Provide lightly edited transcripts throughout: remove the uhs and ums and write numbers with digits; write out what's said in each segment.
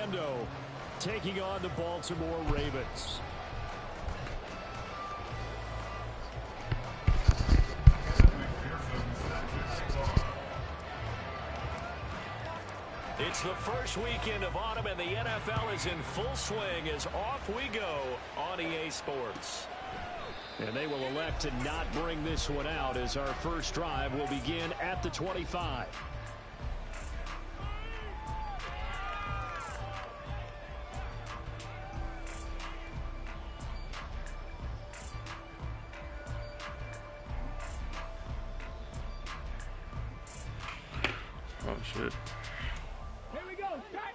Orlando taking on the Baltimore Ravens. It's the first weekend of autumn, and the NFL is in full swing as off we go on EA Sports. And they will elect to not bring this one out as our first drive will begin at the 25. Oh, shit. Here we go. Start.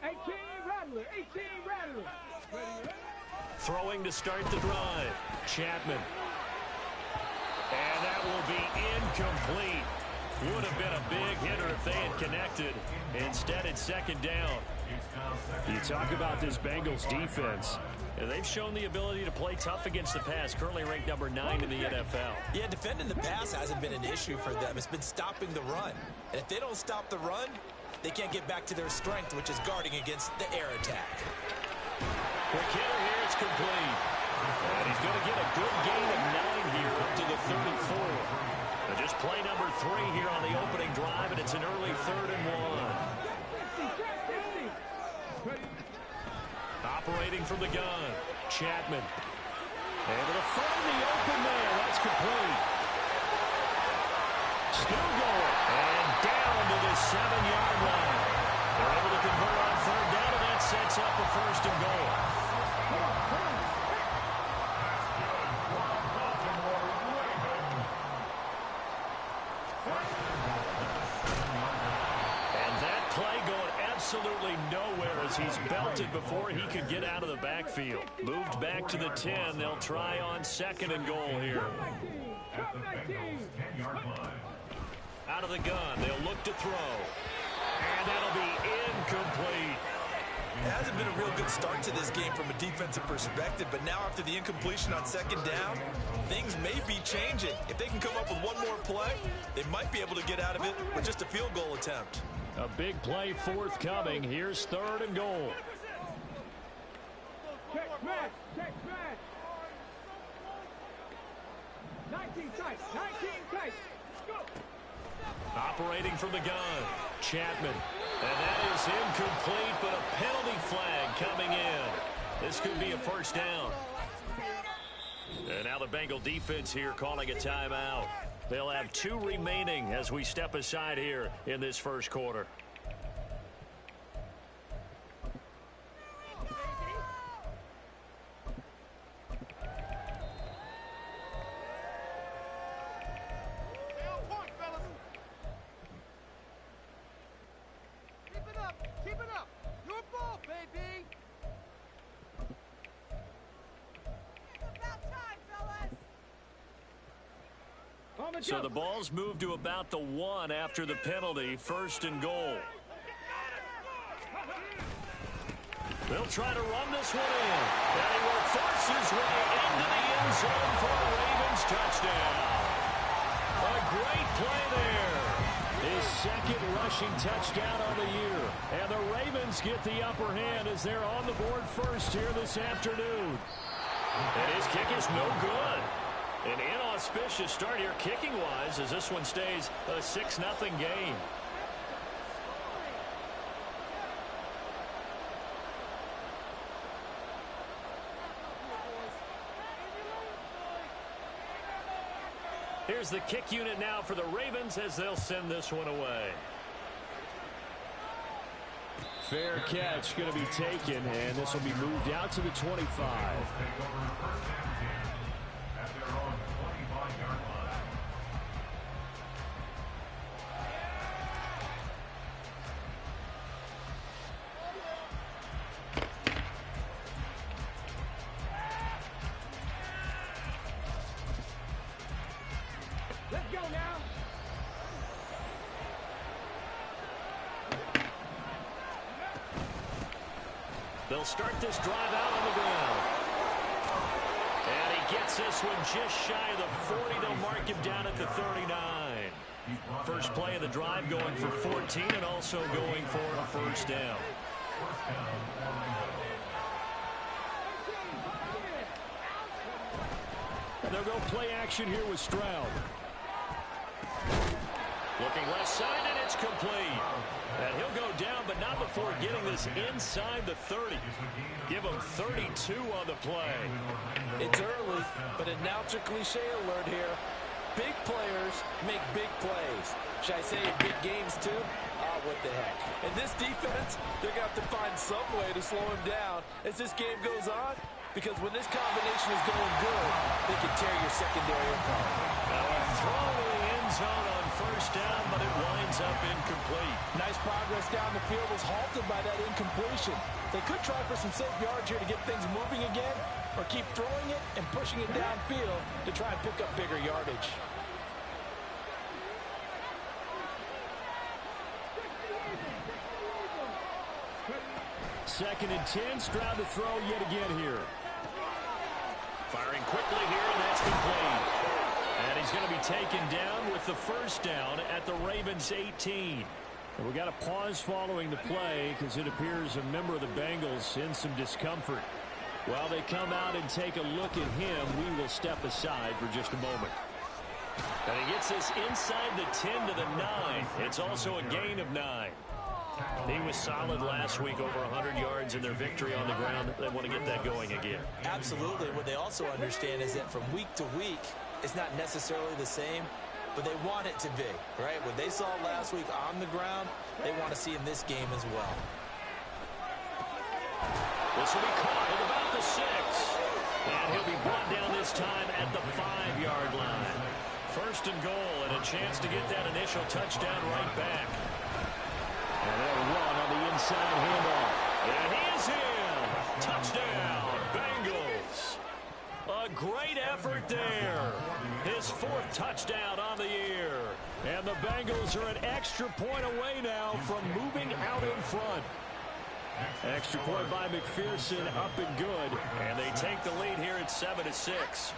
18 Rattler. 18 Rattler. Throwing to start the drive. Chapman. And that will be incomplete. Would have been a big hitter if they had connected. Instead, it's second down. You talk about this Bengals defense. And they've shown the ability to play tough against the pass, currently ranked number 9 in the NFL. Yeah, defending the pass hasn't been an issue for them. It's been stopping the run. And if they don't stop the run, they can't get back to their strength, which is guarding against the air attack. Quick hitter here, it's complete. And he's going to get a good gain of 9 here up to the 34. And just play number 3 here on the opening drive, and it's an early 3rd and 1. Operating from the gun, Chapman. Able to find the open man. That's complete. Still going. And down to the 7-yard line. They're able to convert on 3rd down, and that sets up a 1st and goal. And that play going absolutely nowhere as he's belted before he could get out of the backfield. Moved back to the 10. They'll try on 2nd and goal here. Out of the gun. They'll look to throw. And that'll be incomplete. It hasn't been a real good start to this game from a defensive perspective, but now after the incompletion on 2nd down, things may be changing. If they can come up with one more play, they might be able to get out of it with just a field goal attempt. A big play forthcoming. Here's 3rd and goal. Check smash. Check smash. 19 tight. 19 tight. Go. Operating from the gun, Chapman. And that is incomplete, but a penalty flag coming in. This could be a 1st down. And now the Bengal defense here calling a timeout. They'll have 2 remaining as we step aside here in this 1st quarter. So the ball's moved to about the 1 after the penalty. 1st and goal. They'll try to run this one in. And he will force his way into the end zone for a Ravens touchdown. A great play there. His 2nd rushing touchdown on the year. And the Ravens get the upper hand as they're on the board first here this afternoon. And his kick is no good. An inauspicious start here kicking-wise as this one stays a 6-0 game. Here's the kick unit now for the Ravens as they'll send this one away. Fair catch going to be taken, and this will be moved out to the 25. Let's go now. They'll start this drive out on the ground. And he gets this one just shy of the 40. They'll mark mark him down at the 39. First play of the drive going for 14 and also going for a first down. And they'll go play action here with Stroud. Looking left side, and it's complete. And he'll go down, but not before getting this inside the 30. Give him 32 on the play. It's early, but announcer cliche alert here. Big players make big plays. Should I say in big games too? Ah, what the heck. In this defense, they're going to have to find some way to slow him down as this game goes on. Because when this combination is going good, they can tear your secondary apart. Now a throw to the end zone on first down, but it winds up incomplete. Nice progress down the field was halted by that incompletion. They could try for some safe yards here to get things moving again, or keep throwing it and pushing it downfield to try and pick up bigger yardage. Second and 10, Stroud to throw yet again here. Firing quickly here, and that's complete. And he's going to be taken down with the first down at the Ravens 18. And we got a pause following the play because it appears a member of the Bengals in some discomfort. While they come out and take a look at him, we will step aside for just a moment. And he gets this inside the 10 to the 9. It's also a gain of 9. He was solid last week, over 100 yards in their victory on the ground. They want to get that going again. Absolutely. What they also understand is that from week to week, it's not necessarily the same, but they want it to be, right? What they saw last week on the ground, they want to see in this game as well. This will be caught at about the 6. And he'll be brought down this time at the 5-yard line. First and goal, and a chance to get that initial touchdown right back. And they'll run on the inside handoff. And he's in. Touchdown, Bengals. A great effort there. His 4th touchdown on the year. And the Bengals are an extra point away now from moving out in front. Extra point by McPherson, up and good. And they take the lead here at 7-6.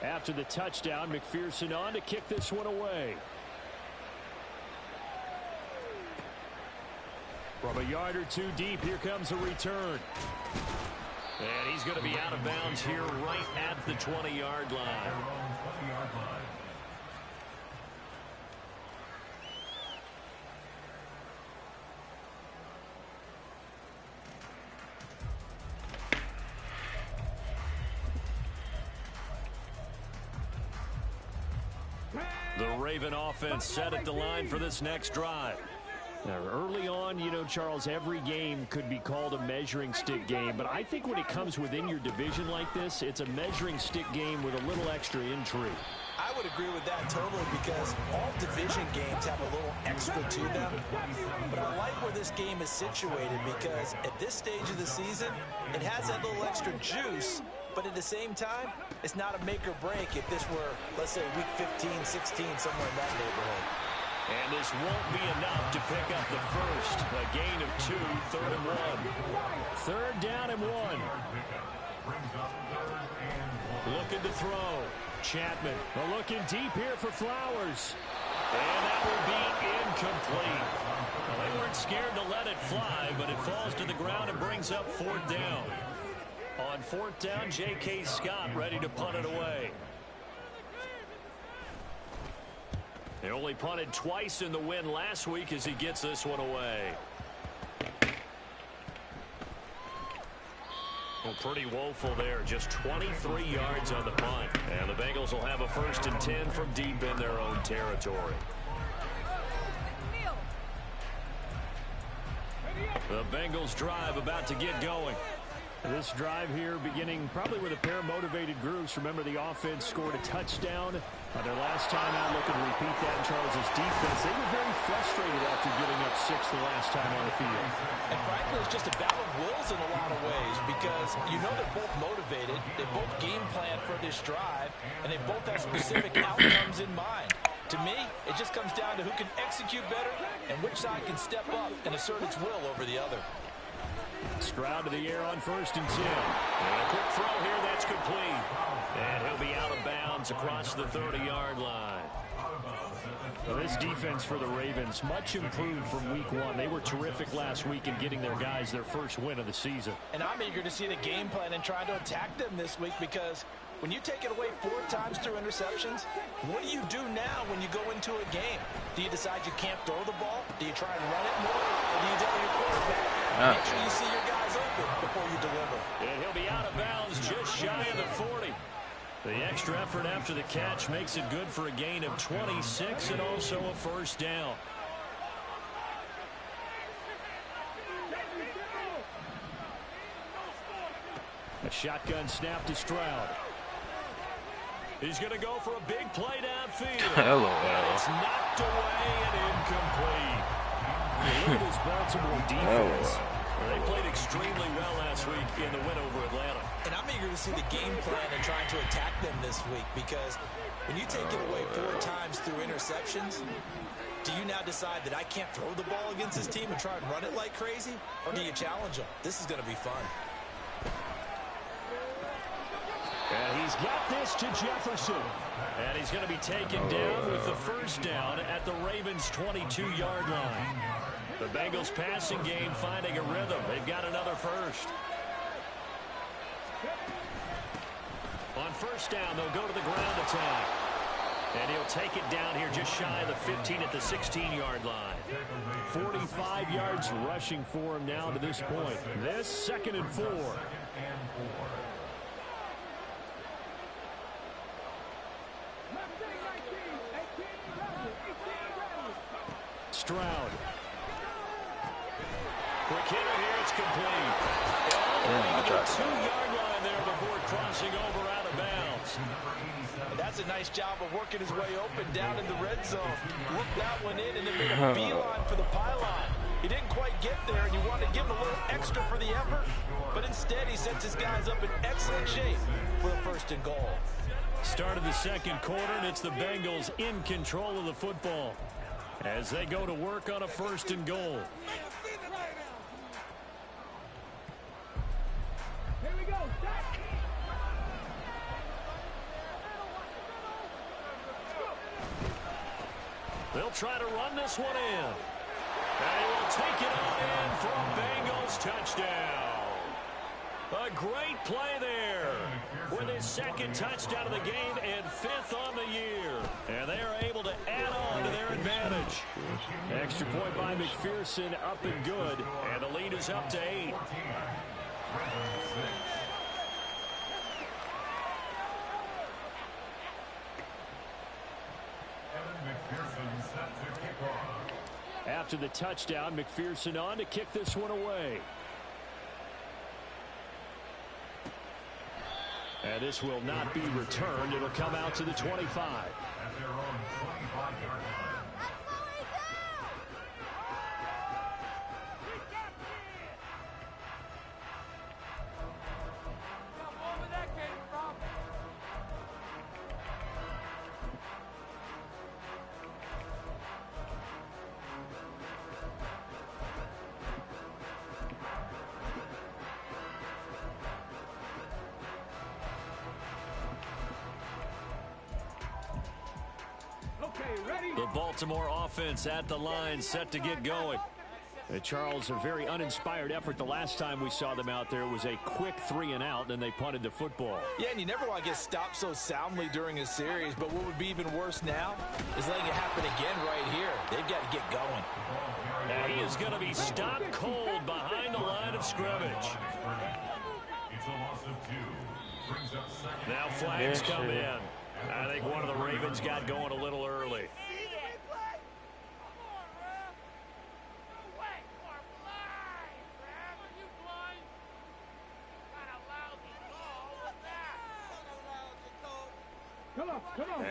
After the touchdown, McPherson on to kick this one away. From a yard or two deep, here comes a return. And he's going to be out of bounds here right at the 20-yard line. The Raven offense set at the line for this next drive. Now, early on, you know, Charles, every game could be called a measuring stick game. But I think when it comes within your division like this, it's a measuring stick game with a little extra intrigue. I would agree with that totally because all division games have a little extra to them. But I like where this game is situated because at this stage of the season, it has that little extra juice. But at the same time, it's not a make or break if this were, let's say, week 15, 16, somewhere in that neighborhood. And this won't be enough to pick up the first. A gain of 2, 3rd and 1. 3rd down and 1. Looking to throw. Chapman looking deep here for Flowers. And that will be incomplete. Well, they weren't scared to let it fly, but it falls to the ground and brings up 4th down. On 4th down, J.K. Scott ready to punt it away. He only punted twice in the win last week as he gets this one away. Well, pretty woeful there. Just 23 yards on the punt. And the Bengals will have a 1st and 10 from deep in their own territory. The Bengals drive about to get going. This drive here beginning probably with a pair of motivated groups. Remember, the offense scored a touchdown their last time out. Looking to repeat that in Charles's defense. They were very frustrated after giving up 6 the last time on the field. And frankly, it's just a battle of wills in a lot of ways because you know they're both motivated. They both game plan for this drive, and they both have specific outcomes in mind. To To me, it just comes down to who can execute better and which side can step up and assert its will over the other. Stroud to the air on 1st and 10. And a quick throw here, that's complete. And he'll be out of bounds across the 30-yard line. Well, this defense for the Ravens, much improved from week 1. They were terrific last week in getting their guys their first win of the season. And I'm eager to see the game plan and try to attack them this week, because when you take it away 4 times through interceptions, what do you do now when you go into a game? Do you decide you can't throw the ball? Do you try and run it more? Or do you tell your quarterback, make sure you see your guys open before you deliver? And he'll be out of bounds just shy of the 40. The extra effort after the catch makes it good for a gain of 26 and also a first down. A shotgun snap to Stroud. He's going to go for a big play downfield. Hello. And it's knocked away and incomplete. Look at this Baltimore defense. They played extremely well last week in the win over Atlanta. And I'm eager to see the game plan and trying to attack them this week, because when you take it away 4 times through interceptions, do you now decide that I can't throw the ball against this team and try and run it like crazy? Or do you challenge them? This is going to be fun. And he's got this to Jefferson. And he's going to be taken down with the first down at the Ravens' 22-yard line. The Bengals passing game finding a rhythm. They've got another first. On first down, they'll go to the ground attack. And he'll take it down here just shy of the 15 at the 16-yard line. 45 yards rushing for him now to this point. This 2nd and 4. Stroud. Quick hitter here, it's complete. And 2-yard line there before crossing over out of bounds. And that's a nice job of working his way open down in the red zone. Worked that one in and then made a beeline for the pylon. He didn't quite get there, and you wanted to give him a little extra for the effort, but instead he sets his guys up in excellent shape for the 1st and goal. Start of the 2nd quarter, and it's the Bengals in control of the football as they go to work on a 1st and goal. Here we go. They'll try to run this one in. And he will take it on in for a Bengals touchdown. A great play there with his 2nd touchdown of the game and 5th on the year. And they are able to add on to their advantage. Extra point by McPherson, up and good. And the lead is up to 8. After the touchdown, McPherson on to kick this one away. And this will not be returned. It'll come out to the 25. The Baltimore offense at the line, set to get going. Charles, a very uninspired effort. The last time we saw them out there was a quick 3-and-out, and they punted the football. Yeah, and you never want to get stopped so soundly during a series, but what would be even worse now is letting it happen again right here. They've got to get going. And he is going to be stopped cold behind the line of scrimmage. Now flags come in. I think one of the Ravens got going a little early.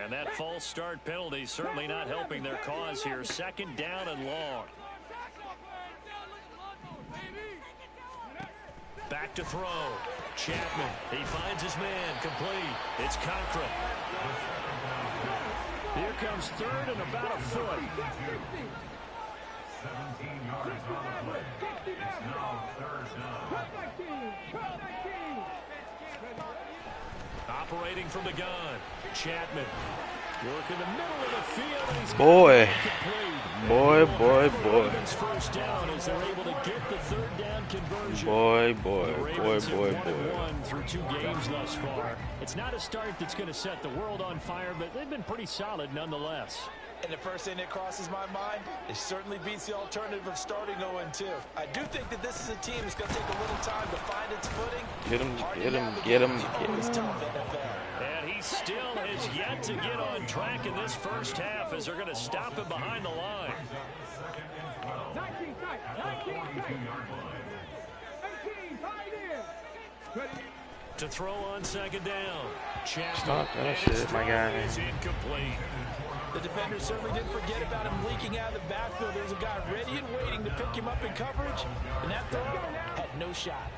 And that false start penalty certainly not helping their cause here. 2nd down and long. Back to throw. Chapman, he finds his man, complete. It's Conklin. Here comes third and about a foot. 17 yards on the play. It's now third down. Operating from the gun, Chapman. Working the middle of the field. And he's Boy. boy. First down as they're able to get the third down conversion. Boy. One through 2 games thus far. It's not a start that's going to set the world on fire, but they've been pretty solid nonetheless. And the first thing that crosses my mind, it certainly beats the alternative of starting 0-2. I do think that this is a team that's going to take a little time to find its footing. Get him. Always tough NFL. And he still has yet to get on track in this first half as they're going to stop him behind the line. 19 tight. 19 tight. To throw on second down. Chapman. Stop that shit, my guy. Is incomplete. The defender certainly didn't forget about him leaking out of the backfield. There's a guy ready and waiting to pick him up in coverage, and that throw had no shot.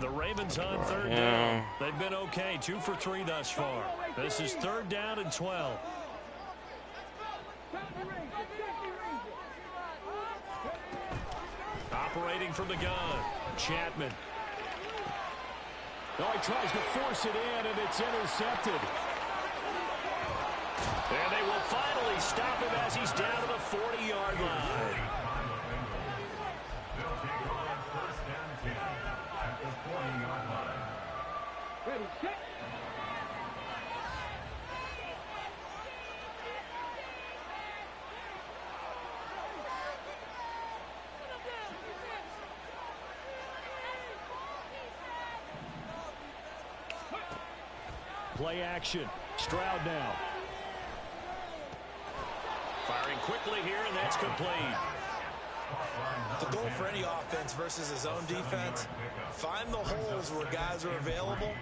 The Ravens on third down. They've been okay, 2 for 3 thus far. This is third down and 12. Operating from the gun, Chapman. Oh, he tries to force it in, and it's intercepted. And they will finally stop him as he's down to the 40-yard line. They'll take on first and 10 at the 40-yard line. Ready, set. Play action. Stroud now. Firing quickly here, and that's complete. The goal for any offense versus his own defense, find the holes where guys are available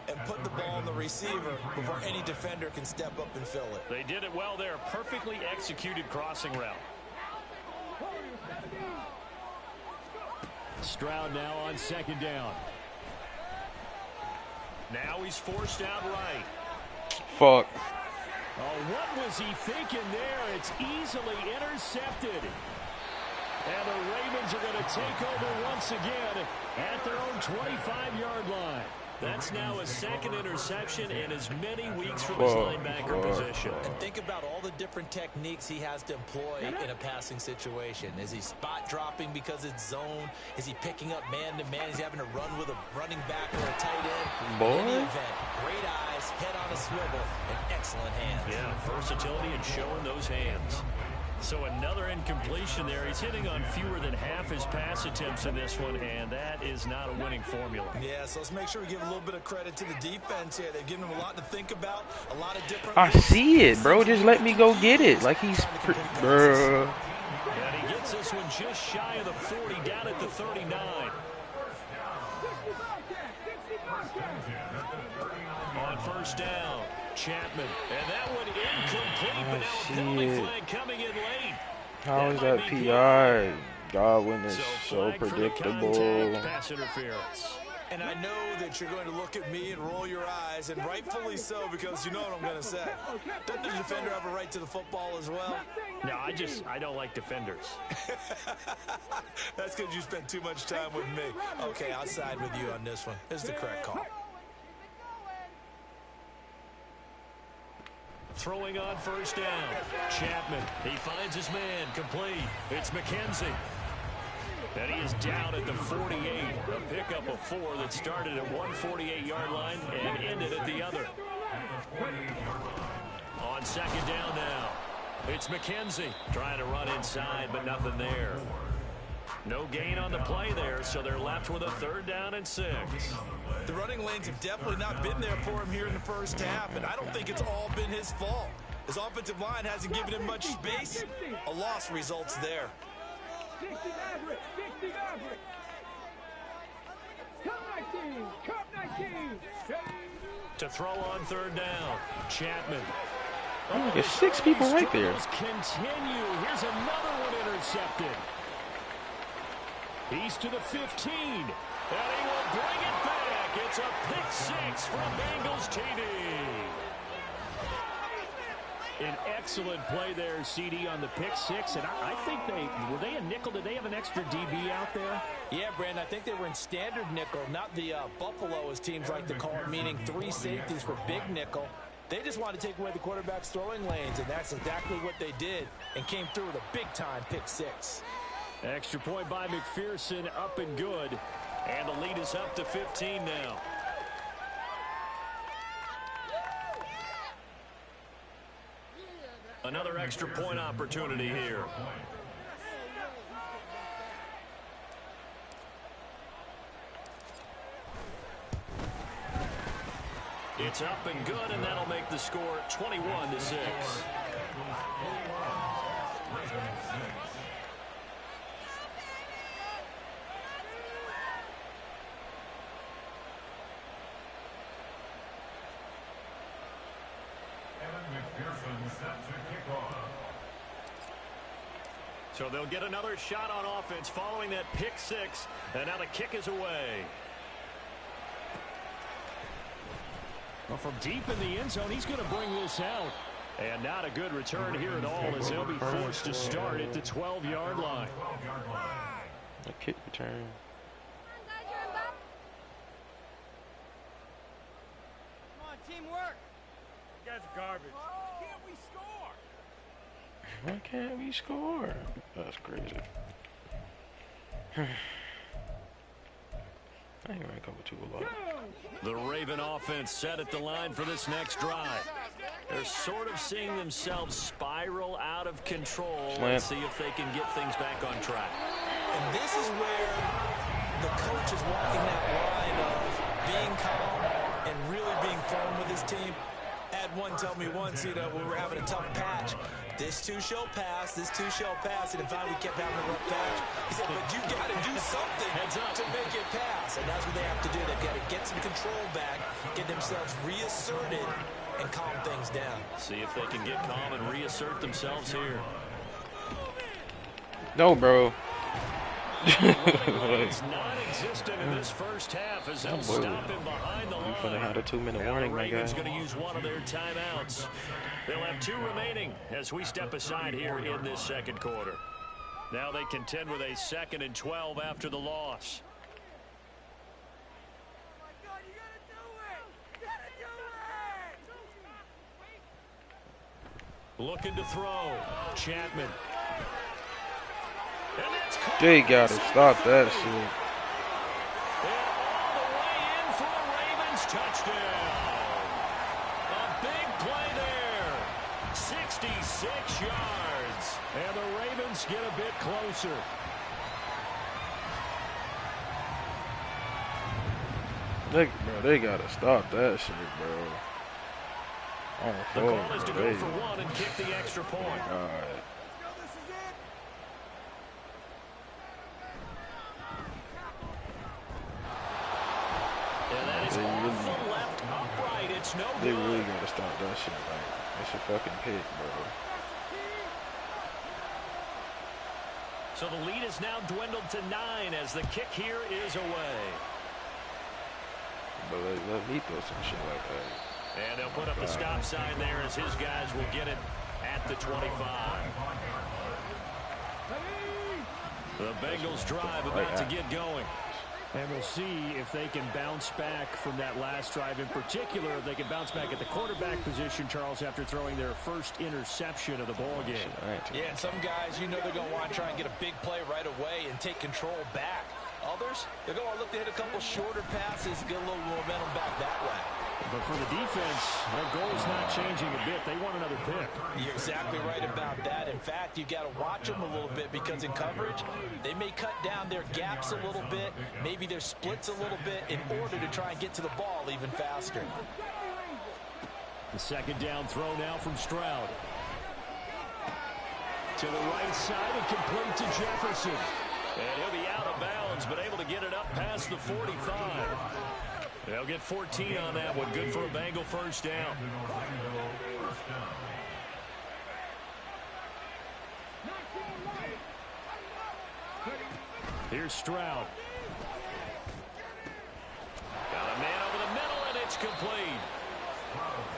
and put the ball on the receiver before any defender can step up and fill it. They did it well there. Perfectly executed crossing route. Stroud now on second down. Now he's forced out right. Fuck. Oh, what was he thinking there? It's easily intercepted. And the Ravens are going to take over once again at their own 25-yard line. That's now a second interception in as many weeks from his linebacker position. And think about all the different techniques he has to employ in a passing situation. Is he spot dropping because it's zone? Is he picking up man-to-man? Is he having to run with a running back or a tight end? Boy. In any event, great eyes, head on a swivel, and excellent hands. Yeah, versatility and showing those hands. So another incompletion there. He's hitting on fewer than half his pass attempts in this one, and that is not a winning formula. Yeah, so let's make sure we give a little bit of credit to the defense here. They've given him a lot to think about, a lot of different... I see it, bro. Just let me go get it. Like he's... Bruh. And he gets this one just shy of the 40, down at the 39. On first down, Chapman. And that one incomplete, but now a penalty flag coming in late. How is that PI? Godwin is so predictable. Pass interference. And I know that you're going to look at me and roll your eyes, and rightfully so, because you know what I'm going to say. Doesn't the defender have a right to the football as well? No, I don't like defenders. That's because you spent too much time with me. Okay, I'll side with you on this one. This is the correct call. Throwing on first down. Chapman, he finds his man, complete. It's McKenzie. And he is down at the 48. A pickup of 4 that started at one 48-yard line and ended at the other. On second down now. It's McKenzie trying to run inside, but nothing there. No gain on the play there, so they're left with a third down and 6. The running lanes have definitely not been there for him here in the first half, and I don't think it's all been his fault. His offensive line hasn't given him much space. A loss results there. 60 average, 60 average. Cup 19. To throw on third down, Chapman. Oh, there's 6 people right there. Continue. Here's another one intercepted. He's to the 15. And he will bring it back. It's a pick 6 from Bengals TD. An excellent play there, CD, on the pick six. And I think were they a nickel? Did they have an extra DB out there? Yeah, Brandon, I think they were in standard nickel, not the Buffalo, as teams like to call it, meaning 3 safeties for big nickel. They just wanted to take away the quarterback's throwing lanes, and that's exactly what they did, and came through with a big-time pick six. Extra point by McPherson, up and good. And the lead is up to 15 now. Another extra point opportunity here. It's up and good, and that'll make the score 21-6. So they'll get another shot on offense following that pick six, and now the kick is away. Well, from deep in the end zone, he's going to bring this out. And not a good return here at all, as they'll be forced to start at the 12-yard line. A kick return. Come on, teamwork. You guys are garbage. Can't we score? Why can't we score? That's crazy. I ain't gonna cover 2 a lot. The Raven offense set at the line for this next drive. They're sort of seeing themselves spiral out of control. Let's see if they can get things back on track. And this is where the coach is walking that line of being calm and really being firm with his team. Had one tell me once, you know, when we were having a tough patch, this too shall pass, this too shall pass, and if we kept having a rough patch, he said, but you got to do something to make it pass, and that's what they have to do. They've got to get some control back, get themselves reasserted, and calm things down. See if they can get calm and reassert themselves here. No, bro. It's non-existent in this first half as they'll stop him behind the line. You finna have a 2-minute warning, my guy. Ravens going to use one of their timeouts. They'll have 2 remaining as we step aside here in this second quarter. Now they contend with a 2nd and 12 after the loss. Oh my God, you gotta do it! You gotta do it! Looking to throw. Chapman. They gotta stop that shit. And all the way in for a Ravens touchdown. A big play there. 66 yards. And the Ravens get a bit closer. They gotta stop that shit, bro. The call is to go for 1 and kick the extra point. All right. Left upright. It's no good. They really gotta stop that shit. Like, that's a fucking pick, bro. So the lead is now dwindled to 9 as the kick here is away. But let me throw some shit like that. And they'll put up the stop sign there as his guys will get it at the 25. The Bengals drive about to get going. And we'll see if they can bounce back from that last drive. In particular, if they can bounce back at the quarterback position, Charles, after throwing their first interception of the ball game. Yeah, and some guys, you know they're going to want to try and get a big play right away and take control back. Others, they're going to look to hit a couple shorter passes, get a little momentum back that way. But for the defense, their goal is not changing a bit. They want another pick. You're exactly right about that. In fact, you've got to watch them a little bit because in coverage, they may cut down their gaps a little bit, maybe their splits a little bit in order to try and get to the ball even faster. The second down throw now from Stroud. To the right side and complete to Jefferson. And he'll be out of bounds, but able to get it up past the 45. They'll get 14 on that one. Good for a Bengal first down. Here's Stroud. Got a man over the middle, and it's complete.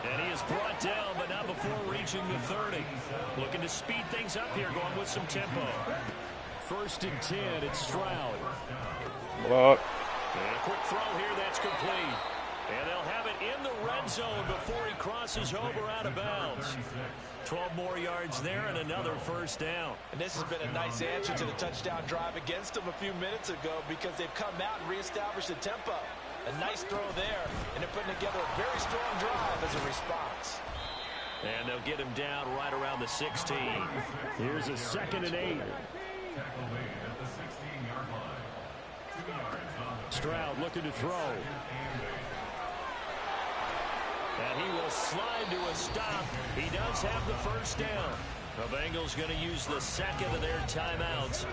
And he is brought down, but not before reaching the 30. Looking to speed things up here, going with some tempo. 1st and 10, it's Stroud. Block. And a quick throw here, that's complete. And they'll have it in the red zone before he crosses over out of bounds. 12 more yards there and another 1st down. And this has been a nice answer to the touchdown drive against them a few minutes ago because they've come out and reestablished the tempo. A nice throw there, and they're putting together a very strong drive as a response. And they'll get him down right around the 16. Here's a 2nd and 8. Stroud looking to throw. And he will slide to a stop. He does have the 1st down. The Bengals going to use the 2nd of their timeouts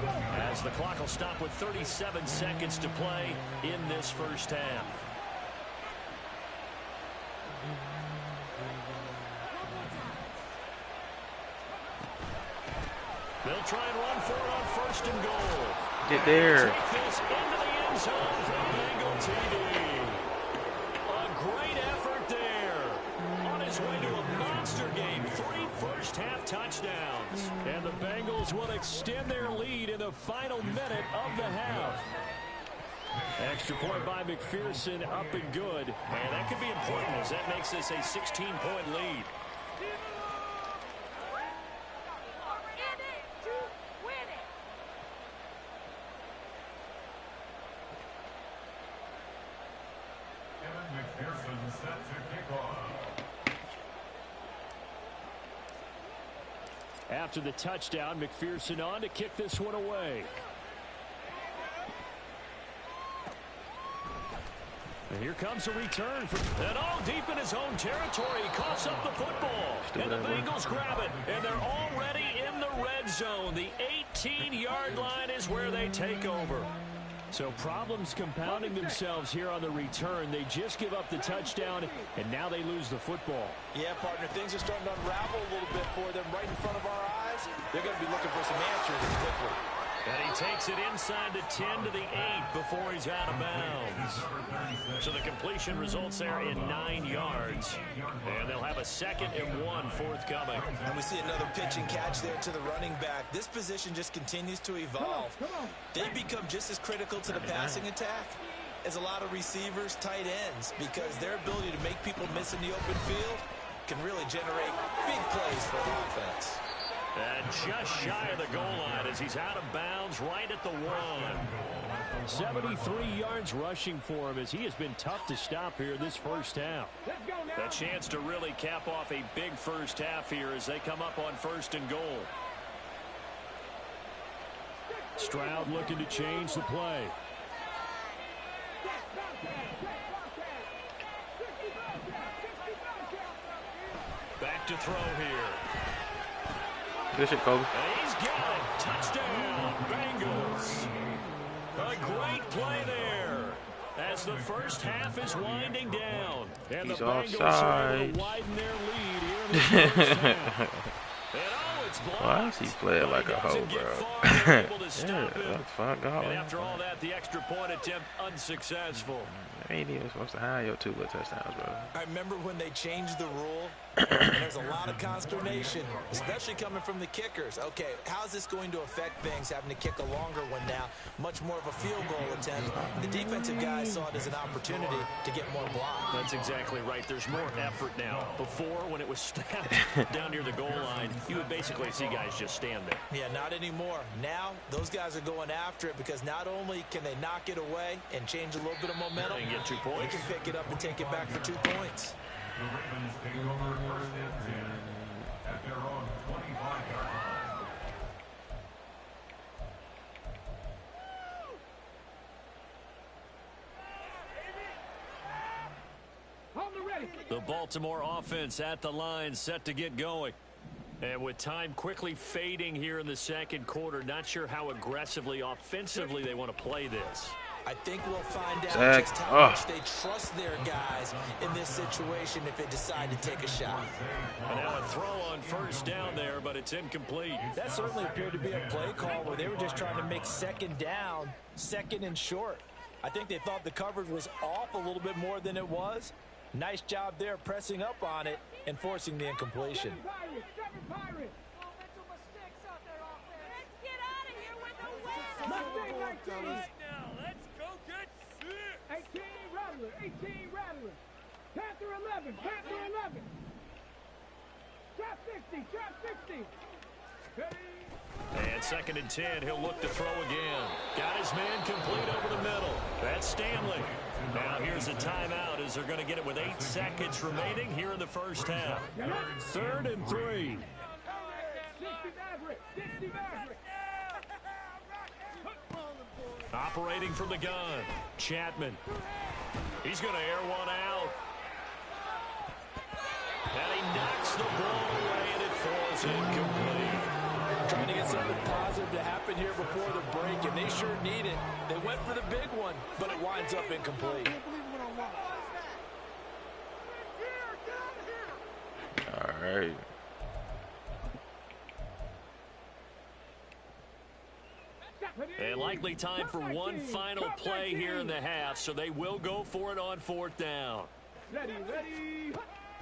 as the clock will stop with 37 seconds to play in this 1st half. They'll try and run for it on 1st and goal. Get there. Take this into the end zone for a Bengal TD. A great effort there. On his way to a monster game. 3 first-half touchdowns. And the Bengals will extend their lead in the final minute of the half. Extra point by McPherson, up and good. And that could be important as that makes this a 16-point lead. After the touchdown, McPherson on to kick this one away. And here comes a return and all deep in his own territory. He coughs up the football. And the Bengals grab it. And they're already in the red zone. The 18-yard line is where they take over. So problems compounding themselves here on the return. They just give up the touchdown, and now they lose the football. Yeah, partner, things are starting to unravel a little bit for them right in front of our eyes. They're going to be looking for some answers quickly. And he takes it inside the 10 to the 8 before he's out of bounds. So the completion results there in 9 yards. And they'll have a 2nd and 1 forthcoming. And we see another pitch and catch there to the running back. This position just continues to evolve. They become just as critical to the passing attack as a lot of receivers, tight ends, because their ability to make people miss in the open field can really generate big plays for offense. And just shy of the goal line as he's out of bounds right at the 1. 73 yards rushing for him as he has been tough to stop here this 1st half. A chance to really cap off a big 1st half here as they come up on 1st and goal. Stroud looking to change the play. Back to throw here. Good shit, Kobe. And he's got it. Touchdown, Bengals. A great play there as the 1st half is winding down. And He's the Bengals offside. are able to widen their lead here in the 1st half. Why is he playing like a hoe, bro? Yeah, that's fuck off. And after all that, the extra point attempt unsuccessful. Ain't even supposed to have your 2 little touchdowns, bro. I remember when they changed the rule, and there's a lot of consternation, especially coming from the kickers. Okay, how's this going to affect things, having to kick a longer one now? Much more of a field goal attempt. The defensive guys saw it as an opportunity to get more block. That's exactly right. There's more effort now. Before, when it was snapped down near the goal line, you would basically see guys just stand there. Yeah, not anymore. Now, those guys are going after it because not only can they knock it away and change a little bit of momentum, and get 2 points. they can pick it up and take it back for 2 points. The Ravens take over 1st and 10 at their own 25-yard line. The Baltimore offense at the line, set to get going. And with time quickly fading here in the 2nd quarter, not sure how aggressively, offensively they want to play this. I think we'll find out just how much they trust their guys in this situation if they decide to take a shot. And now a throw on 1st down there, but it's incomplete. That certainly appeared to be a play call where they were just trying to make 2nd down, 2nd and short. I think they thought the coverage was off a little bit more than it was. Nice job there pressing up on it and forcing the incompletion. Let's go get sick. 18 Rattler, 18 Rattler. Panther 11, Panther 11. Trap 60, trap 60. And 2nd and 10, he'll look to throw again. Got his man complete over the middle. That's Stanley. Now here's a timeout as they're going to get it with 8 seconds remaining here in the first half. 3rd and 3. 60 Maverick, 60 Maverick. Operating from the gun, Chapman. He's going to air one out. And he knocks the ball away, and it falls incomplete. Trying to get something positive to happen here before the break, and they sure need it. They went for the big one, but it winds up incomplete. All right. And likely time for one final play here in the half, so they will go for it on 4th down. Ready, ready.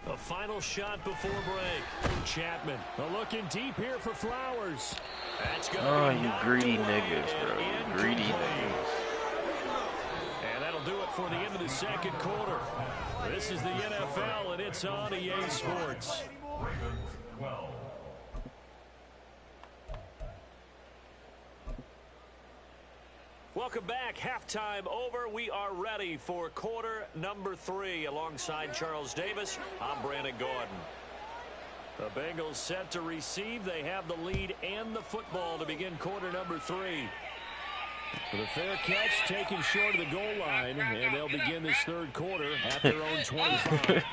A final shot before break. Chapman looking deep here for Flowers. That's going Oh, to be you knocked greedy away niggas, bro. and You greedy incomplete. niggas. And that'll do it for the end of the 2nd quarter. This is the NFL, and it's on EA Sports. Ravens 12. Welcome back. Halftime over. We are ready for quarter number 3. Alongside Charles Davis, I'm Brandon Gordon. The Bengals set to receive. They have the lead and the football to begin quarter number 3. The fair catch taken short of the goal line, and they'll begin this 3rd quarter at their own 25.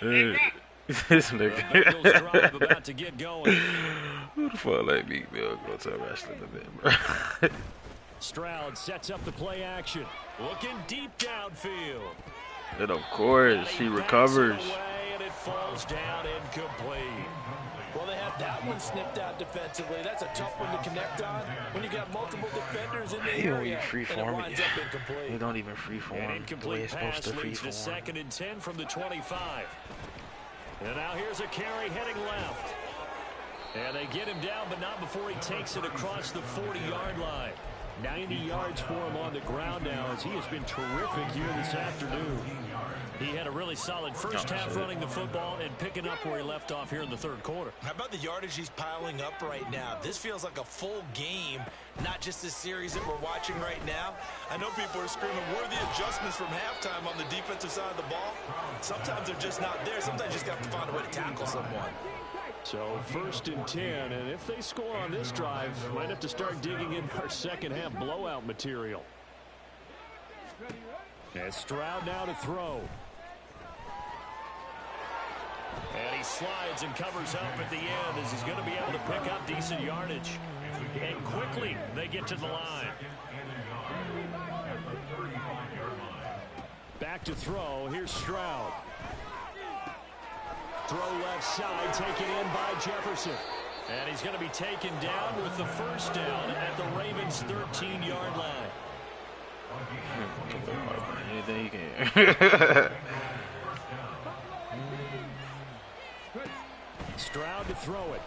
This The nigga. Bengals drive about to get going. Who the fuck let Meek Mill go to wrestling event, bro? Stroud sets up the play action. Looking deep downfield. And of course, she recovers. Backs it away, and it falls down incomplete. Well, they have that one snipped out defensively. That's a tough one to connect on when you got multiple defenders in the Even when you area, free and it form winds it, up incomplete. they don't even free An form the way incomplete it's supposed pass to free leads to form. 2nd and 10 from the 25. And now here's a carry heading left. And they get him down, but not before he takes it across the 40-yard line. 90 yards for him on the ground now, as he has been terrific here this afternoon. He had a really solid first half running the football and picking up where he left off here in the 3rd quarter. How about the yardage he's piling up right now? This feels like a full game, not just this series that we're watching right now. I know people are screaming, where are the adjustments from halftime on the defensive side of the ball? Sometimes they're just not there. Sometimes you just have to find a way to tackle someone. So 1st and 10, and if they score on this drive, might have to start digging in our 2nd half blowout material. And Stroud now to throw. And he slides and covers up at the end as he's going to be able to pick up decent yardage. And quickly they get to the line. Back to throw. Here's Stroud. Throw left side, taken in by Jefferson. And he's going to be taken down with the 1st down at the Ravens' 13-yard line. Anything you can. Stroud to throw it.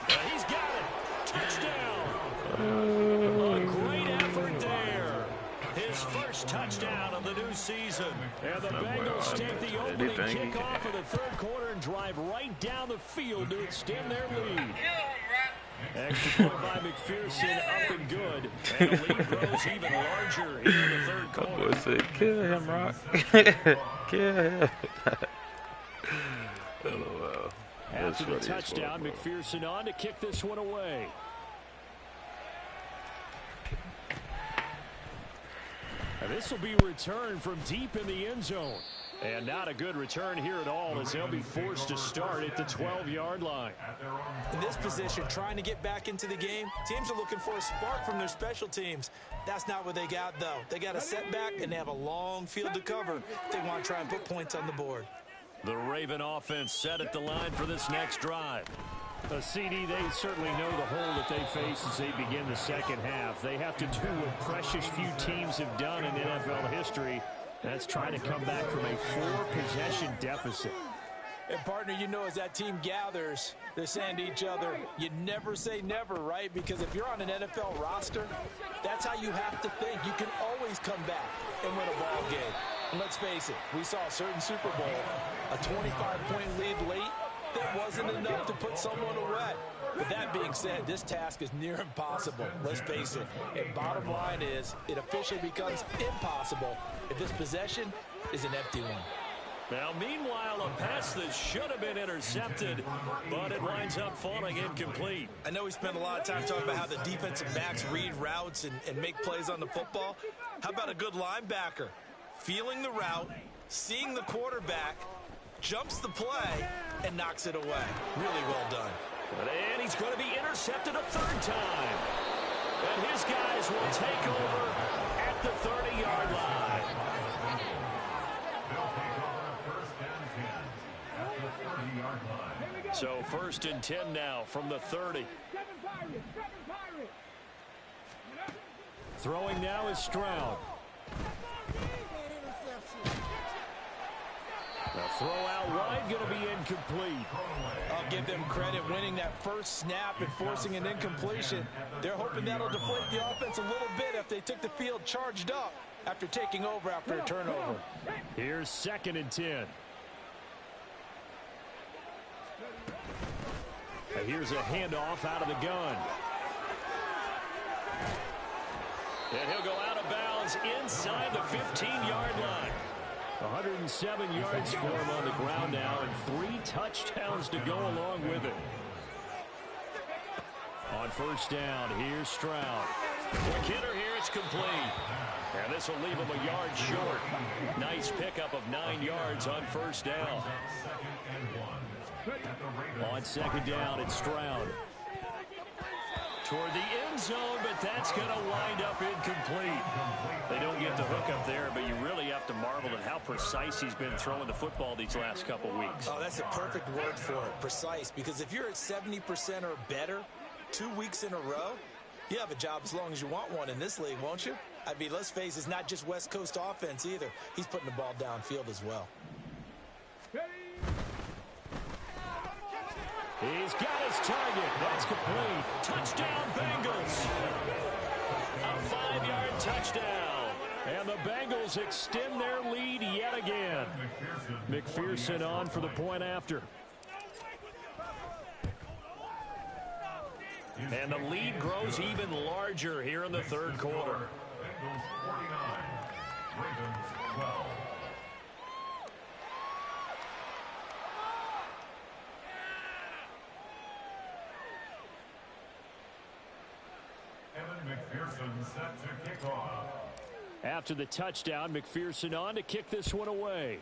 And he's got it. Touchdown. A great effort there. His first touchdown of the new season. And the Bengals take the opening kickoff of the 3rd quarter and drive right down the field to extend their lead. Extra point by McPherson, up and good. And the lead grows even larger here in the 3rd That quarter. boy said, kill him, Rock. Kill him. LOL. After the touchdown, McPherson on to kick this one away. And this will be returned from deep in the end zone. And not a good return here at all, as they'll be forced to start at the 12-yard line. In this position, trying to get back into the game, teams are looking for a spark from their special teams. That's not what they got, though. They got a setback, and they have a long field to cover if they want to try and put points on the board. The Raven offense set at the line for this next drive. CD, they certainly know the hole that they face as they begin the second half. They have to do what precious few teams have done in NFL history. That's trying to come back from a 4-possession deficit. And, partner, you know, as that team gathers, they're saying to each other, you never say never, right? Because if you're on an NFL roster, that's how you have to think. You can always come back and win a ball game. And let's face it, we saw a certain Super Bowl, a 25-point lead late, that wasn't enough to put someone away. But that being said, this task is near impossible. Let's face it. And bottom line is, it officially becomes impossible if this possession is an empty one. Now, meanwhile, a pass that should have been intercepted, but it winds up falling incomplete. I know we spent a lot of time talking about how the defensive backs read routes and make plays on the football. How about a good linebacker? Feeling the route, seeing the quarterback, jumps the play, and knocks it away. Really well done. And he's going to be intercepted a third time. And his guys will take over at the 30-yard line. They'll take over first and 10 at the 30-yard line. So 1st and 10 now from the 30. Throwing now is Stroud. The throw out wide going to be incomplete. I'll give them credit winning that first snap and forcing an incompletion. They're hoping that'll deflate the offense a little bit if they took the field charged up after taking over after a turnover. Here's 2nd and 10. And here's a handoff out of the gun. And he'll go out of bounds inside the 15-yard line. 107 yards for him on the ground now and 3 touchdowns to go along with it. On 1st down, here's Stroud. Quick hitter here, it's complete. And this will leave him a yard short. Nice pickup of 9 yards on 1st down. On 2nd down, it's Stroud. Toward the end zone, but that's going to wind up incomplete. They don't get the hook up there, but you really have to marvel at how precise he's been throwing the football these last couple weeks. Oh, that's a perfect word for it, precise, because if you're at 70% or better 2 weeks in a row, you have a job as long as you want one in this league, won't you? I mean, let's face it, it's not just West Coast offense either. He's putting the ball downfield as well. He's got his target. That's complete. Touchdown, Bengals. A 5-yard touchdown. And the Bengals extend their lead yet again. McPherson on for the point after. And the lead grows even larger here in the 3rd quarter. Bengals 49, Ravens 12. Evan McPherson set to kick off. After the touchdown, McPherson on to kick this one away.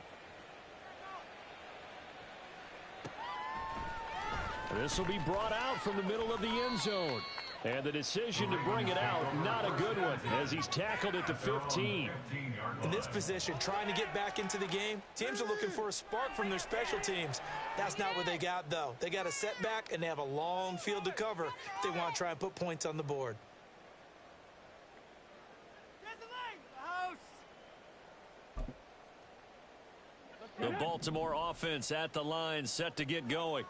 This will be brought out from the middle of the end zone. And the decision to bring it out, not a good one, as he's tackled at the 15. In this position, trying to get back into the game, teams are looking for a spark from their special teams. That's not what they got, though. They got a setback, and they have a long field to cover if they want to try and put points on the board. The Baltimore offense at the line, set to get going.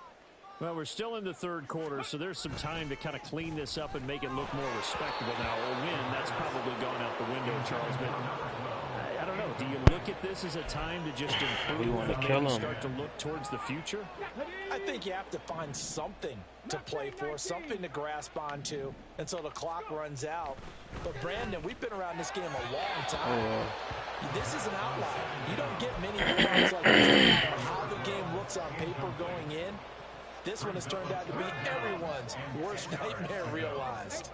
Well, we're still in the 3rd quarter, so there's some time to kind of clean this up and make it look more respectable now. A win, that's probably gone out the window, Charles. But I don't know. Do you look at this as a time to just improve and maybe start to look towards the future? I think you have to find something to play for, something to grasp onto until the clock runs out. But, Brandon, we've been around this game a long time. This is an outlier. You don't get many games like this, no matter how the game looks on paper going in. This one has turned out to be everyone's worst nightmare realized.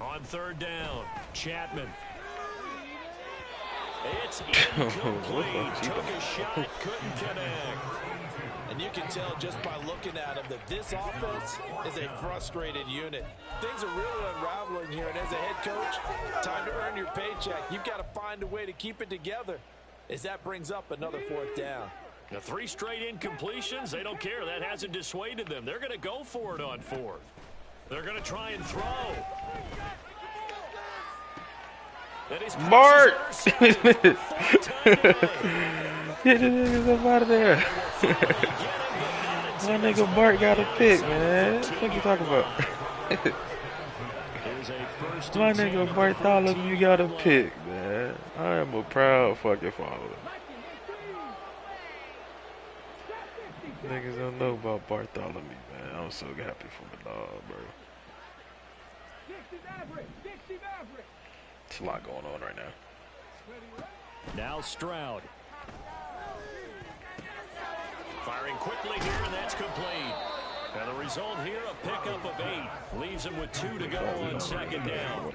On 3rd down, Chapman. It's incomplete. Took a shot, couldn't connect. And you can tell just by looking at him that this offense is a frustrated unit. Things are really unraveling here, and as a head coach, time to earn your paycheck. You've got to find a way to keep it together as that brings up another 4th down. The 3 straight incompletions, they don't care. That hasn't dissuaded them. They're going to go for it on 4th. They're going to try and throw. Bart! Get the niggas up out of there. My nigga Bart got a pick, man. What you talking about? My nigga Bartholomew got a pick, man. I am a proud fucking father. Niggas don't know about Bartholomew, man. I'm so happy for the dog, bro. It's a lot going on right now. Now Stroud. Firing quickly here, and that's complete. And the result here, a pickup of 8. Leaves him with 2 to go on 2nd down.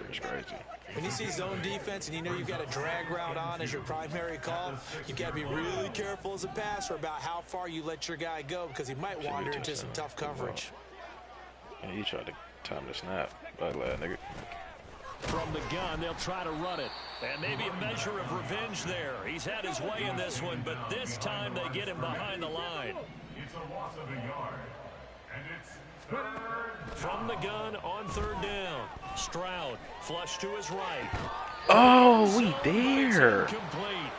When you see zone defense and you know you've got a drag route on as your primary call, you've got to be really careful as a passer about how far you let your guy go because he might wander into some tough coverage. And he tried to time the snap. Ugly nigga. From the gun, they'll try to run it. And maybe a measure of revenge there. He's had his way in this one, but this time they get him behind the line. It's a loss of a yard. And it's 3rd. From the gun on 3rd down. Stroud flush to his right. Oh, we there. Complete.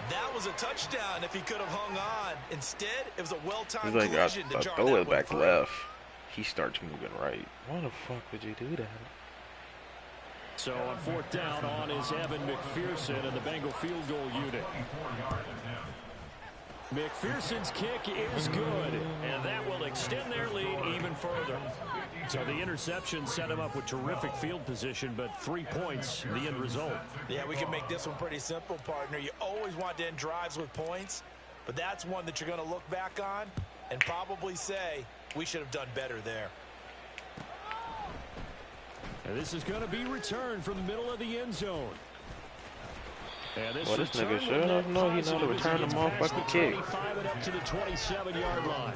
That was a touchdown if he could have hung on. Instead, it was a well-timed He's like, collision to I jar throw that it back one left. He starts moving right. Why the fuck would you do that? So on 4th down on is Evan McPherson and the Bengal field goal unit. McPherson's kick is good, and that will extend their lead even further. So the interception set him up with terrific field position, but 3 points, the end result. Yeah, we can make this one pretty simple, partner. You always want to end drives with points, but that's one that you're going to look back on and probably say, we should have done better there. And this is going to be returned from the middle of the end zone. And this nigga sure enough know he know to return the motherfucking kick. 25 and up to the 27-yard line.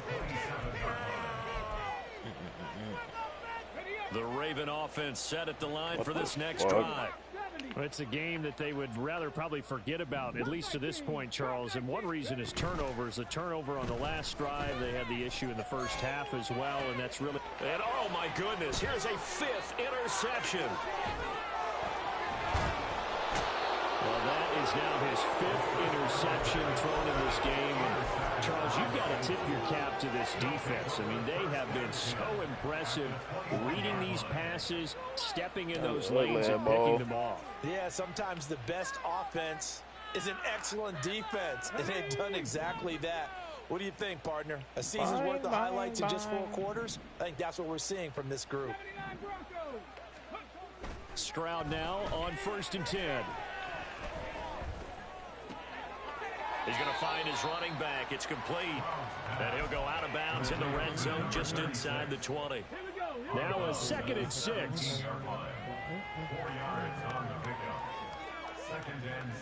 The Raven offense set at the line for this next drive. Well, it's a game that they would rather probably forget about, at least to this point, Charles. And one reason is turnovers. A turnover on the last drive. They had the issue in the first half as well, and that's really... And oh my goodness, here's a 5th interception. Well, that is now his 5th interception thrown in this game. And Charles, you've got to tip your cap to this defense. I mean, they have been so impressive reading these passes, stepping in those lanes and picking them off. Yeah, sometimes the best offense is an excellent defense, and they've done exactly that. What do you think, partner? A season's worth of highlights in just 4 quarters? I think that's what we're seeing from this group. Stroud now on 1st and 10. He's going to find his running back. It's complete. And he'll go out of bounds in the red zone just inside the 20. Now a 2nd and 6. 4 yards on the pickup. 2nd and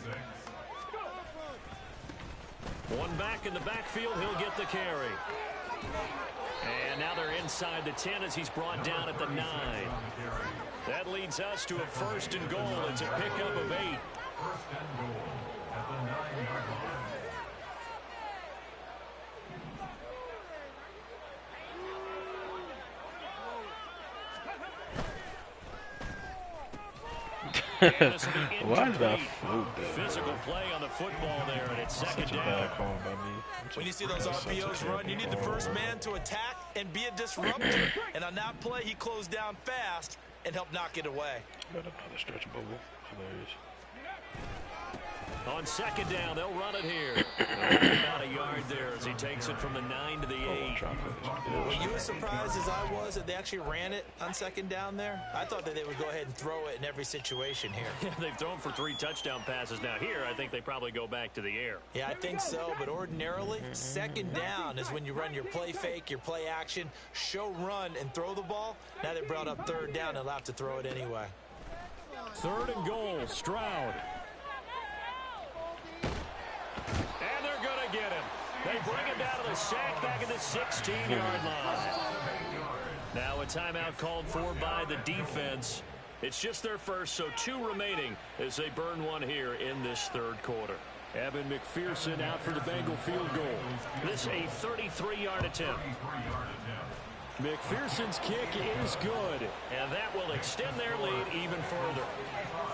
6. One back in the backfield. He'll get the carry. And now they're inside the 10 as he's brought down at the 9. That leads us to a 1st and goal. It's a pickup of 8. 1st and goal at the 9-yard line. Why did I float that? Physical play on the football there, and it's 2nd down. When you see those RPOs run, you need the first man to attack and be a disruptor. And on that play, he closed down fast and helped knock it away. Got another stretch bubble. Hilarious. On 2nd down, they'll run it here. About a yard there as he takes it from the 9 to the 8. Were you as surprised as I was that they actually ran it on 2nd down there? I thought that they would go ahead and throw it in every situation here. Yeah, they've thrown for 3 touchdown passes. Now here, I think they probably go back to the air. Yeah, I think so, but ordinarily, 2nd down is when you run your play fake, your play action, show run, and throw the ball. Now they brought up 3rd down, they'll have to throw it anyway. 3rd and goal, Stroud. And they're going to get him. They bring him down to the sack back at the 16-yard line. Now a timeout called for by the defense. It's just their first, so 2 remaining as they burn one here in this 3rd quarter. Evan McPherson out for the Bengal field goal. This a 33-yard attempt. McPherson's kick is good, and that will extend their lead even further.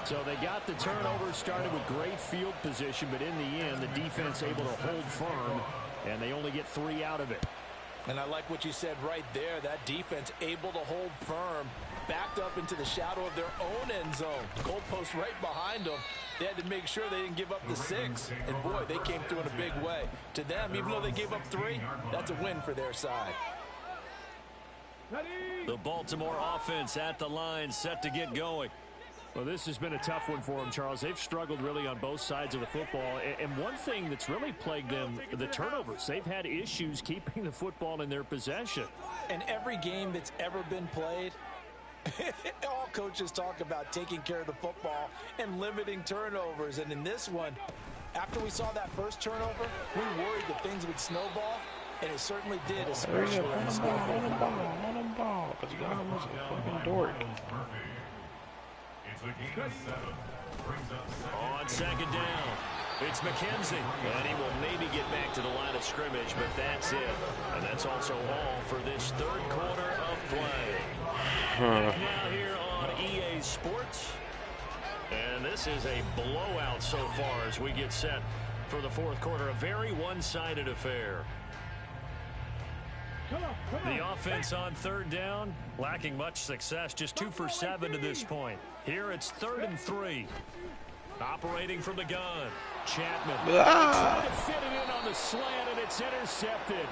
So they got the turnover started with great field position, but in the end, the defense able to hold firm, and they only get 3 out of it. And I like what you said right there. That defense able to hold firm, backed up into the shadow of their own end zone. Goalpost right behind them. They had to make sure they didn't give up the 6. And, boy, they came through in a big way. To them, even though they gave up 3, that's a win for their side. The Baltimore offense at the line, set to get going. Well, this has been a tough one for them, Charles. They've struggled really on both sides of the football. And one thing that's really plagued them, the turnovers. They've had issues keeping the football in their possession. In every game that's ever been played, all coaches talk about taking care of the football and limiting turnovers. And in this one, after we saw that first turnover, we worried that things would snowball. And it certainly did, especially on the scoreboard. On the ball, because you got almost a fucking dork. On second down, it's McKenzie. And he will maybe get back to the line of scrimmage, but that's it. And that's also all for this third quarter of play. Now here on EA Sports. And this is a blowout so far as we get set for the fourth quarter. A very one-sided affair. The offense on third down, lacking much success, just 2 for 7 to this point. Here it's 3rd and 3. Operating from the gun, Chapman. Trying to fit it in on the slant, and it's intercepted.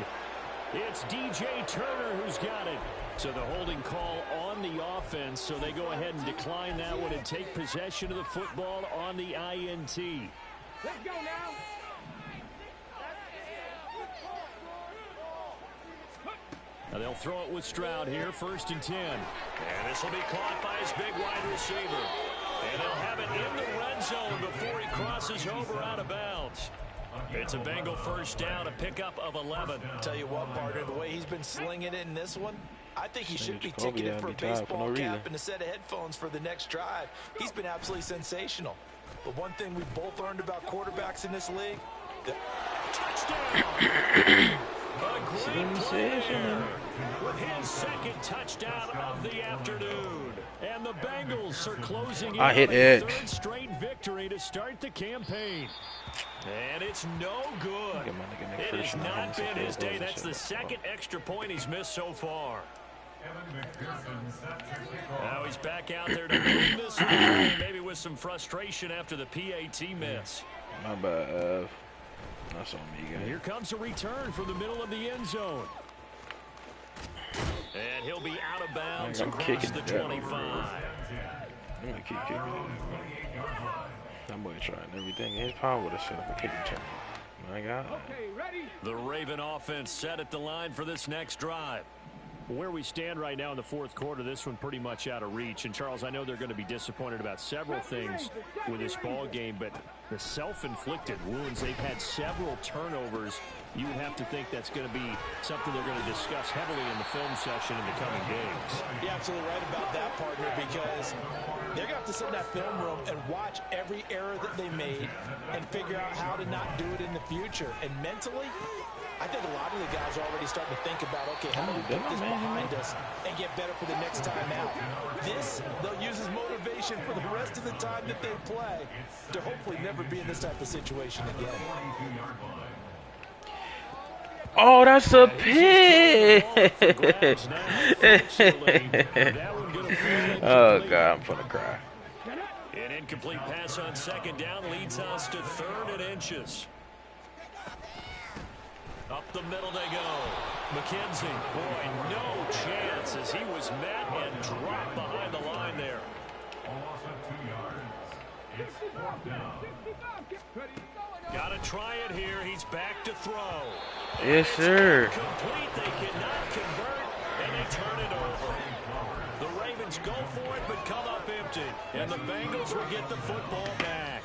It's DJ Turner who's got it. So the holding call on the offense, so they go ahead and decline that one and take possession of the football on the INT. Let's go now. Now they'll throw it with Stroud here, 1st and 10. And this will be caught by his big wide receiver. And they'll have it in the red zone before he crosses over out of bounds. It's a Bengal first down, a pickup of 11. Tell you what, partner, the way he's been slinging it in this one, I think he should be ticketed for a baseball cap and a set of headphones for the next drive. He's been absolutely sensational. But one thing we've both learned about quarterbacks in this league, touchdown! A great play there with his 2nd touchdown of the afternoon. And the Bengals are closing in on a 3rd straight victory to start the campaign. And it's no good. It has not been his day. That's the 2nd extra point he's missed so far. Now he's back out there to win this one, maybe with some frustration after the PAT miss. My bad. That's on me, guys. Here comes a return from the middle of the end zone. And he'll be out of bounds across the 25. I'm going to keep kicking it. That boy trying everything in his power to set up a kick return. My God. Okay, ready? The Raven offense set at the line for this next drive. Where we stand right now in the fourth quarter, this one pretty much out of reach. And, Charles, I know they're going to be disappointed about several things with this ball game, but the self-inflicted wounds, they've had several turnovers. You would have to think that's going to be something they're going to discuss heavily in the film session in the coming days. You're absolutely right about that, partner, because they're going to have to sit in that film room and watch every error that they made and figure out how to not do it in the future. And mentally, I think a lot of the guys are already starting to think about, okay, how do we put this behind us and get better for the next time out? This, they'll use as motivation for the rest of the time that they play to hopefully never be in this type of situation again. Oh, that's a pick! Oh, God, I'm gonna cry. An incomplete pass on second down leads us to 3rd and inches. Up the middle they go. McKenzie, boy, no chance as he was met and dropped behind the line there. Got to try it here. He's back to throw. Yes, sir. Complete. They cannot convert, and they turn it over. The Ravens go for it, but come up empty. And the Bengals will get the football back.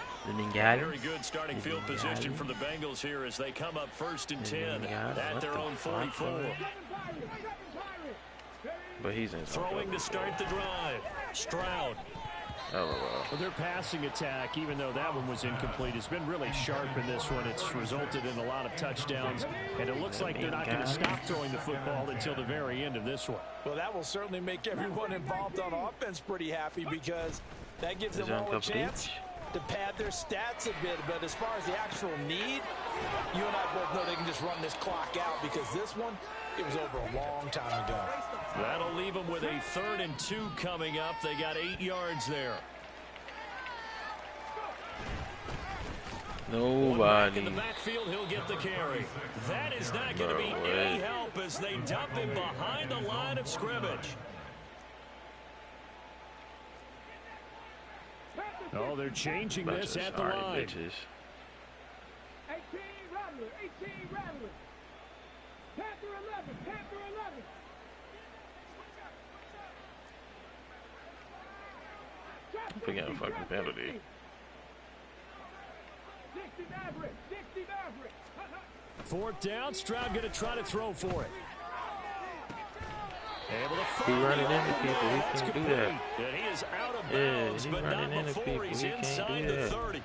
Very good starting field position from the Bengals here as they come up 1st and 10 at their own 44. But he's in throwing to start the drive. Stroud. LOL. Well, their passing attack, even though that one was incomplete, has been really sharp in this one. It's resulted in a lot of touchdowns, and it looks like they're not going to stop throwing the football until the very end of this one. Well, that will certainly make everyone involved on offense pretty happy because that gives them all a chance to pad their stats a bit. But as far as the actual need, you and I both know they can just run this clock out because this one, it was over a long time ago. That'll leave them with a 3rd and 2 coming up. They got 8 yards there. Nobody. In the backfield, he'll get the carry. That is not going to be any help as they dump him behind the line of scrimmage. Oh, they're changing this at the line. Bitches. 18 Rattler, 18 Rattler. Panther 11, Panther 11. I'm forgetting a fucking penalty. 60 Maverick, 60 Maverick. 4th down, Stroud going to try to throw for it. Able to He find running the into open people. man. He That's can't do complete. that. And he is out of Yeah, bounds, he but not running into before people. he's He can't do inside the that. 30.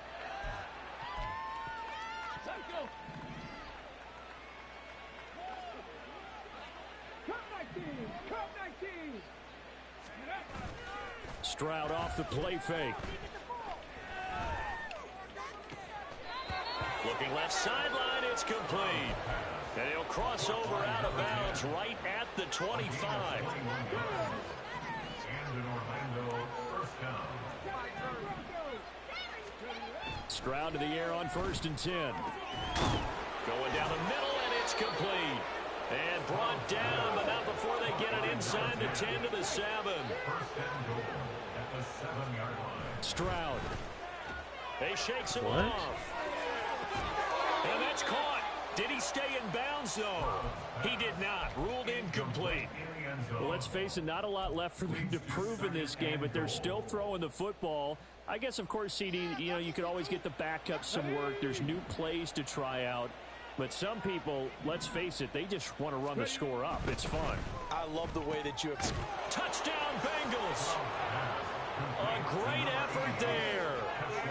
Cut 19, cut 19. Stroud off the play fake. Looking left sideline, it's complete. And he'll cross over out of bounds right at the 25. And in Orlando, first down. Stroud to the air on 1st and 10. Going down the middle, and it's complete. And brought down, but not before they get it inside the 10 to the 7. First and goal at the 7-yard line. Stroud. They shakes him What? off. And that's caught. Did he stay in bounds, though? He did not. Ruled incomplete. Well, let's face it, not a lot left for them to prove in this game, but they're still throwing the football. I guess, of course, CD, you could always get the backup some work. There's new plays to try out. But some people, let's face it, they just want to run the score up. It's fun. I love the way that you have... Touchdown, Bengals. A great effort there.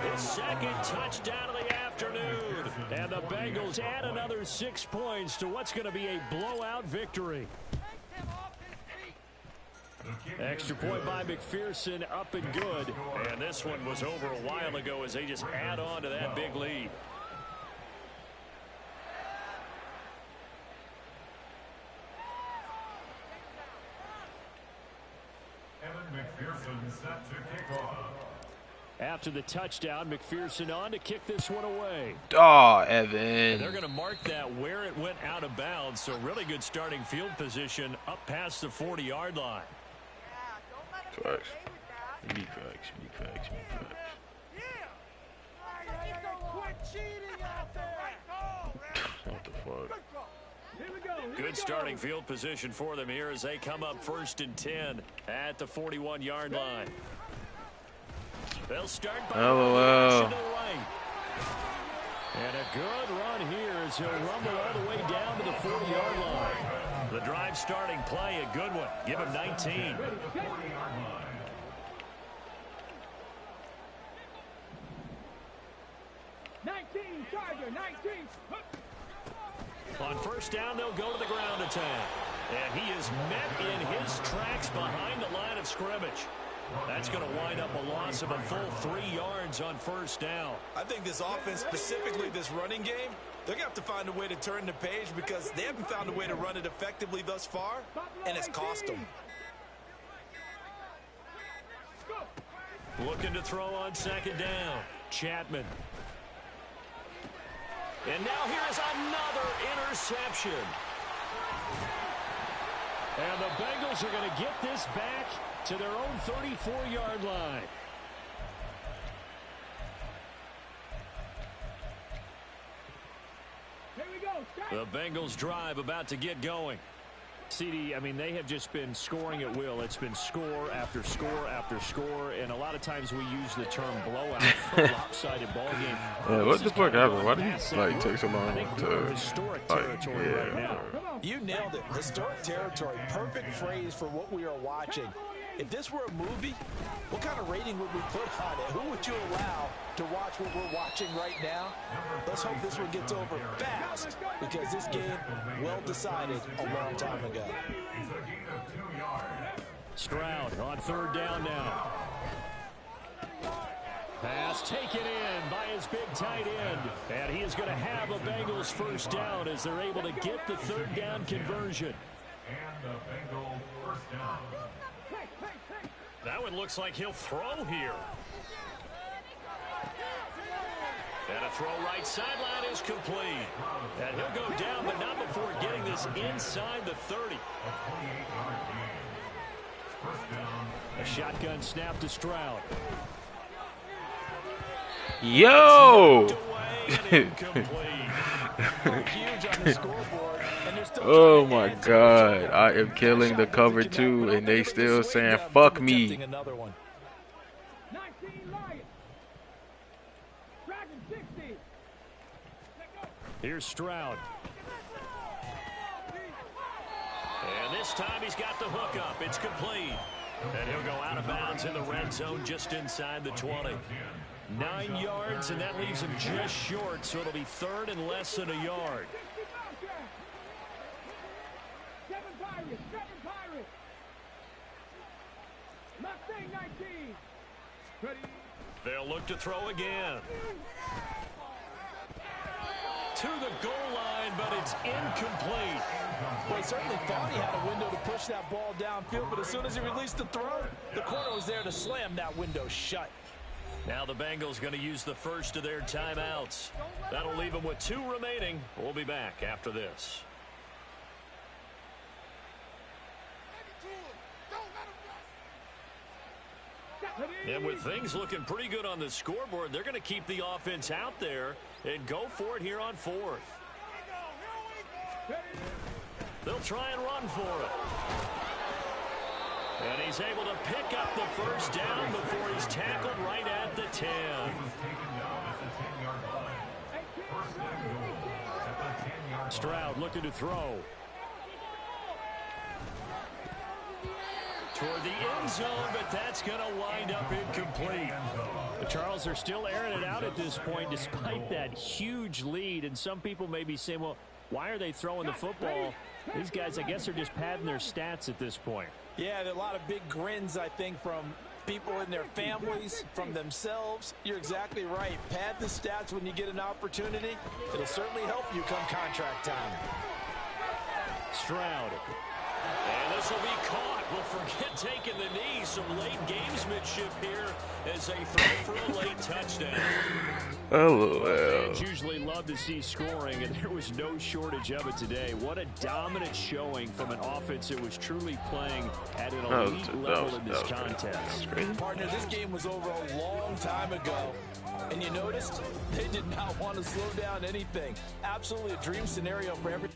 The 2nd touchdown of the afternoon. And the Bengals add another 6 points to what's going to be a blowout victory. Extra point by McPherson, up and good. And this one was over a while ago as they just add on to that big lead. Evan McPherson set to kick off. After the touchdown, McPherson on to kick this one away. Oh, And Evan. they're going to mark that where it went out of bounds. So really good starting field position up past the 40-yard line. Facts. Big facts. Big facts. Big facts. What the fuck? Good starting field position for them here as they come up 1st and 10 at the 41-yard line. They'll start by LOL. to the right. And a good run here as he'll rumble all the way down to the 40-yard line. The drive starting play, a good one. Give him 19. Charger, 19. On 1st down, they'll go to the ground attack. And he is met in his tracks behind the line of scrimmage. That's going to wind up a loss of a full 3 yards on 1st down. I think this offense, specifically this running game, they're going to have to find a way to turn the page because they haven't found a way to run it effectively thus far, and it's cost them. Looking to throw on 2nd down. Chapman. And now here's another interception. And the Bengals are going to get this back to their own 34-yard line. Here we go. The Bengals drive about to get going. CD, I mean, they have just been scoring at will. It's been score after score after score, and a lot of times we use the term blowout for a lopsided ball game. Yeah, what the fuck happened? Why did he take so long to historic territory right now? You nailed it. Historic territory. Perfect phrase for what we are watching. If this were a movie, what kind of rating would we put on it? Who would you allow to watch what we're watching right now? Let's hope this one gets over fast, because this game, well decided a long time ago. Stroud on third down now. Pass taken in by his big tight end. And he is going to have a Bengals first down as they're able to get the third down conversion. And the Bengals first down. That one looks like he'll throw here. And a throw right sideline is complete. And he'll go down, but not before getting this inside the 30. A shotgun snap to Stroud. Yo! Oh my God, I am killing the cover 2 and they still saying fuck me. Here's Stroud. And this time he's got the hook up. It's complete. And he'll go out of bounds in the red zone just inside the 20. 9 yards, and that leaves him just short, so it'll be third and less than a yard. Seven Pirates. Mustang 19. Ready. They'll look to throw again. To the goal line, but it's incomplete. Well, he certainly thought he had a window to push that ball downfield, but as soon as he released the throw, the corner was there to slam that window shut. Now the Bengals going to use the first of their timeouts. That'll leave them with 2 remaining. We'll be back after this. And with things looking pretty good on the scoreboard, they're going to keep the offense out there and go for it here on 4th. They'll try and run for it. And he's able to pick up the first down before he's tackled right at the 10. Stroud looking to throw. Toward the end zone, but that's going to wind up incomplete. The Charles are still airing it out at this point despite that huge lead. And some people may be saying, well, why are they throwing the football? These guys, I guess, are just padding their stats at this point. Yeah, there are a lot of big grins, I think, from people in their families, from themselves. You're exactly right. Pad the stats when you get an opportunity. It'll certainly help you come contract time. Stroud. And this will be caught. We'll forget taking the knee. Some late gamesmanship here as they throw for a late touchdown. Oh, Fans usually love to see scoring, and there was no shortage of it today. What a dominant showing from an offense that was truly playing at an elite level in this contest. Partner, this game was over a long time ago. And you noticed they did not want to slow down anything. Absolutely a dream scenario for every